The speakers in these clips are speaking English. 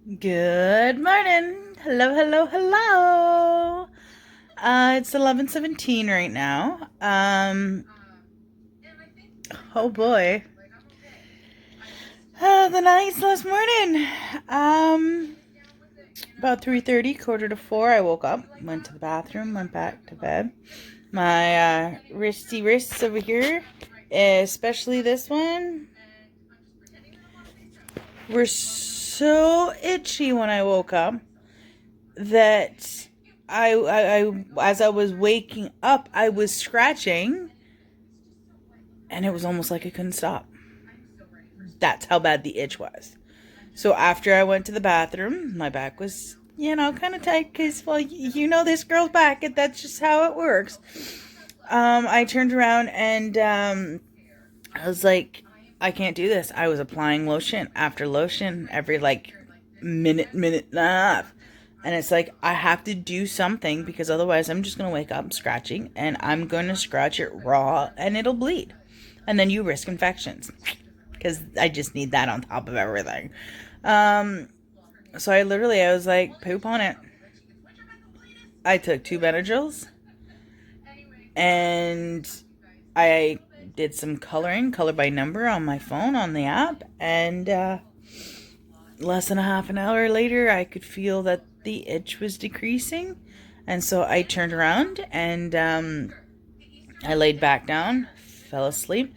Good morning. Hello, hello, hello. It's 11:17 right now. Oh boy. The nights last morning. About 3:30, quarter to 4, I woke up, went to the bathroom, went back to bed. My wristy wrists over here, especially this one, were so itchy when I woke up that as I was waking up, I was scratching, and it was almost like I couldn't stop. That's how bad the itch was. So after I went to the bathroom, my back was, kind of tight because, well, this girl's back, and that's just how it works. I turned around and I was like, I can't do this. I was applying lotion after lotion every minute and a half. And it's like, I have to do something because otherwise I'm just going to wake up scratching and I'm going to scratch it raw and it'll bleed. And then you risk infections because I just need that on top of everything. So I was like, poop on it. I took 2 Benadryls and I did some color by number on my phone on the app, and less than a half an hour later I could feel that the itch was decreasing, and so I turned around and I laid back down, fell asleep,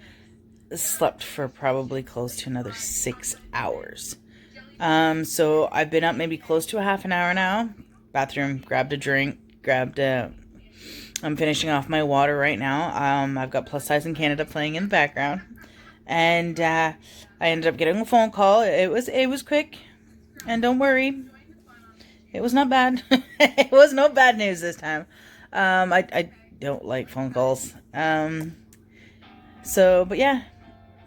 slept for probably close to another 6 hours. So I've been up maybe close to a half an hour now. Bathroom, grabbed a drink, I'm finishing off my water right now. I've got Plus Size in Canada playing in the background, and I ended up getting a phone call. It was quick, and don't worry, it was not bad. It was no bad news this time. I don't like phone calls. But yeah,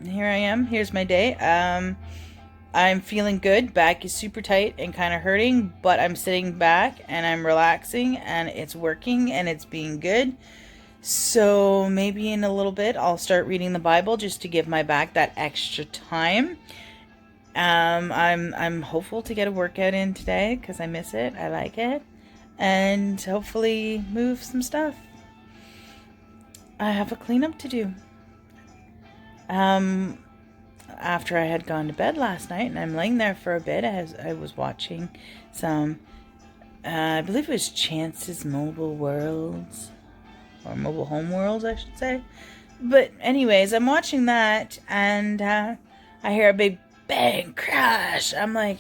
here I am. Here's my day. I'm feeling good. Back is super tight and kind of hurting, but I'm sitting back and I'm relaxing and it's working and it's being good. So maybe in a little bit I'll start reading the Bible just to give my back that extra time. I'm hopeful to get a workout in today because I miss it. I like it, and hopefully move some stuff. I have a cleanup to do. After I had gone to bed last night, and I'm laying there for a bit as I was watching some, I believe it was Chance's Mobile Worlds, or Mobile Home Worlds, I should say. But anyways, I'm watching that, and I hear a big bang crash. I'm like,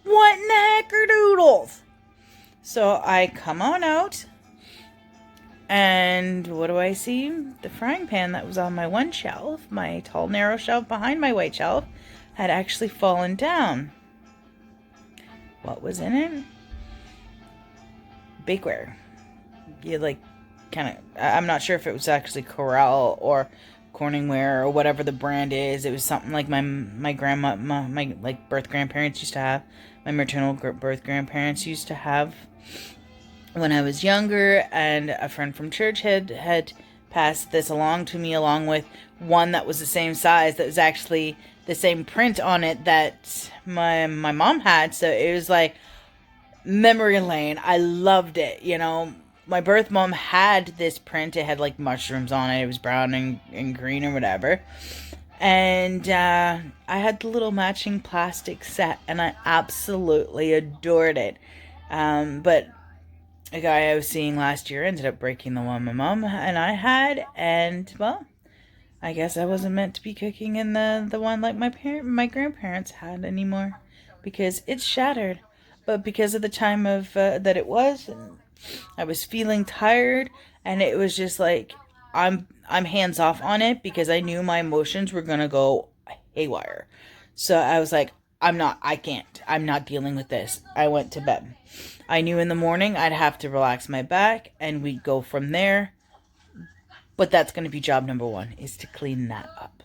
what in the heck are doodles? So I come on out, and what do I see? The frying pan that was on my one shelf, my tall, narrow shelf behind my white shelf, had actually fallen down. What was in it? Bakeware. I'm not sure if it was actually Corral or Corningware or whatever the brand is. It was something like my grandma, my birth grandparents used to have. My maternal birth grandparents used to have when I was younger, and a friend from church had passed this along to me, along with one that was the same size, that was actually the same print on it that my mom had. So it was like memory lane. I loved it. My birth mom had this print. It had like mushrooms on it. It was brown and green or whatever. And I had the little matching plastic set, and I absolutely adored it. But a guy I was seeing last year ended up breaking the one my mom and I had, and well, I guess I wasn't meant to be cooking in the one like my grandparents had anymore, because it's shattered. But because of the time of that it was, and I was feeling tired, and it was just like I'm hands off on it because I knew my emotions were gonna go haywire. So I was like, I'm not dealing with this. I went to bed. I knew in the morning I'd have to relax my back and we'd go from there. But that's going to be job number 1, is to clean that up.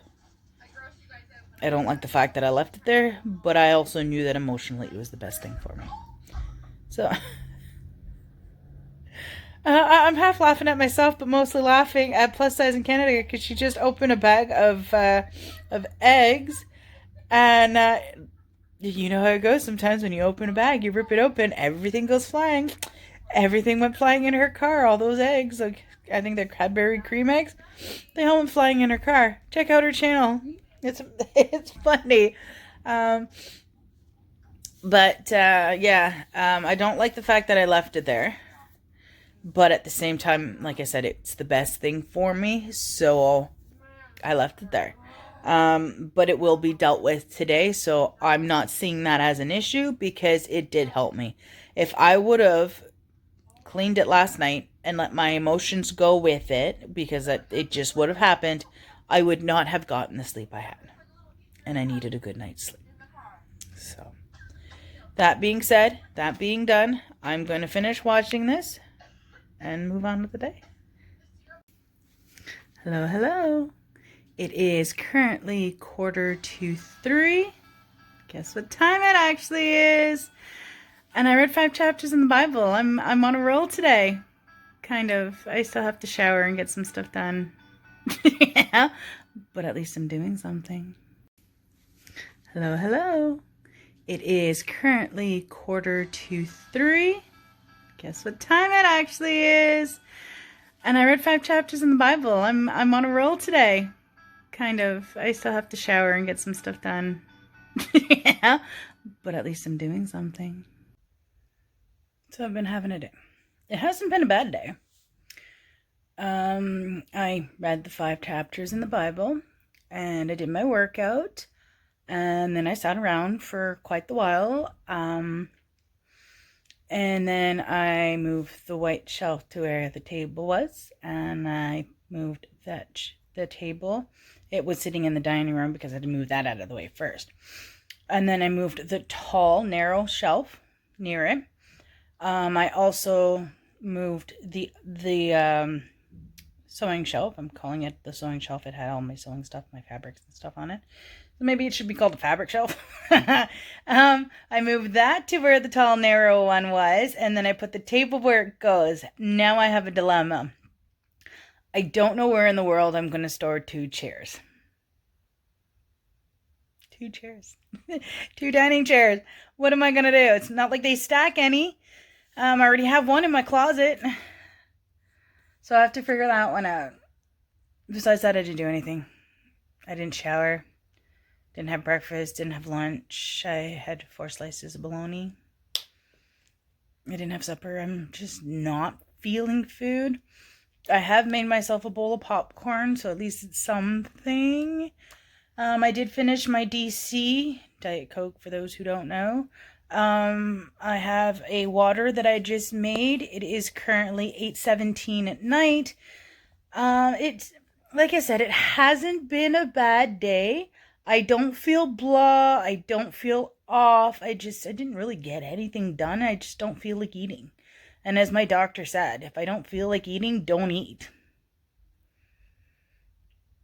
I don't like the fact that I left it there, but I also knew that emotionally it was the best thing for me. So I'm half laughing at myself, but mostly laughing at Plus Size in Canada because she just opened a bag of eggs, and You know how it goes sometimes when you open a bag, you rip it open, everything goes flying. Everything went flying in her car, all those eggs. Like, I think they're Cadbury cream eggs. They all went flying in her car. Check out her channel. It's funny. Um, but I don't like the fact that I left it there. But at the same time, like I said, it's the best thing for me, so I left it there. But it will be dealt with today, so I'm not seeing that as an issue because it did help me. If I would have cleaned it last night and let my emotions go with it, because it just would have happened, I would not have gotten the sleep I had. And I needed a good night's sleep. So, that being said, that being done, I'm going to finish watching this and move on with the day. Hello, hello. It is currently 2:45. Guess what time it actually is? And I read 5 chapters in the Bible. I'm on a roll today. Kind of. I still have to shower and get some stuff done. Yeah. But at least I'm doing something. Hello, hello. It is currently 2:45. Guess what time it actually is? And I read 5 chapters in the Bible. I'm on a roll today. Kind of. I still have to shower and get some stuff done. Yeah. But at least I'm doing something. So I've been having a day. It hasn't been a bad day. I read the 5 chapters in the Bible, and I did my workout, and then I sat around for quite the while, and then I moved the white shelf to where the table was, and I moved the table. It was sitting in the dining room because I had to move that out of the way first. And then I moved the tall, narrow shelf near it. I also moved the sewing shelf. I'm calling it the sewing shelf. It had all my sewing stuff, my fabrics and stuff on it. So maybe it should be called the fabric shelf. I moved that to where the tall, narrow one was, and then I put the table where it goes. Now I have a dilemma. I don't know where in the world I'm going to store 2 chairs. 2 chairs. 2 dining chairs. What am I going to do? It's not like they stack any. I already have one in my closet. So I have to figure that one out. Besides that, I didn't do anything. I didn't shower. Didn't have breakfast. Didn't have lunch. I had 4 slices of bologna. I didn't have supper. I'm just not feeling food. I have made myself a bowl of popcorn, so at least it's something. I did finish my DC, Diet Coke for those who don't know. I have a water that I just made. It is currently 8:17 at night. It's, like I said, it hasn't been a bad day. I don't feel blah. I don't feel off. I didn't really get anything done. I just don't feel like eating. And as my doctor said, if I don't feel like eating, don't eat.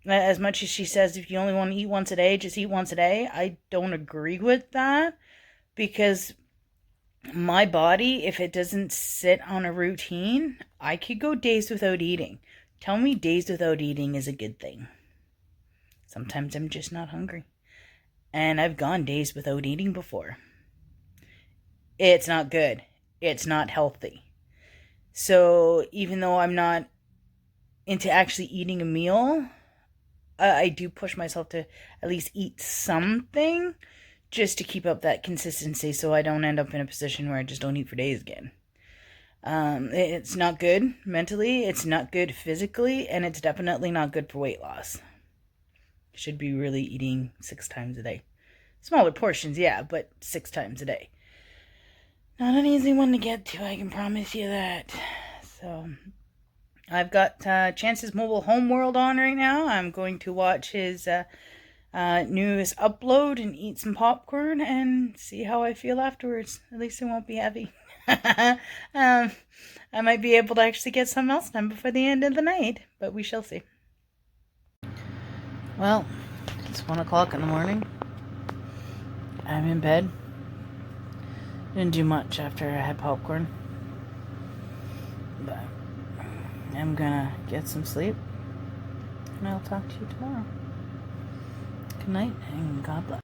As much as she says if you only want to eat once a day, just eat once a day, I don't agree with that. Because my body, if it doesn't sit on a routine, I could go days without eating. Tell me days without eating is a good thing. Sometimes I'm just not hungry. And I've gone days without eating before. It's not good. It's not healthy. So even though I'm not into actually eating a meal, I do push myself to at least eat something just to keep up that consistency so I don't end up in a position where I just don't eat for days again. It's not good mentally, it's not good physically, and it's definitely not good for weight loss. Should be really eating 6 times a day. Smaller portions, yeah, but 6 times a day. Not an easy one to get to, I can promise you that. So, I've got Chance's Mobile Homeworld on right now. I'm going to watch his newest upload and eat some popcorn and see how I feel afterwards. At least it won't be heavy. I might be able to actually get something else done before the end of the night, but we shall see. Well, it's 1 o'clock in the morning. I'm in bed. Didn't do much after I had popcorn. But I'm gonna get some sleep. And I'll talk to you tomorrow. Good night and God bless.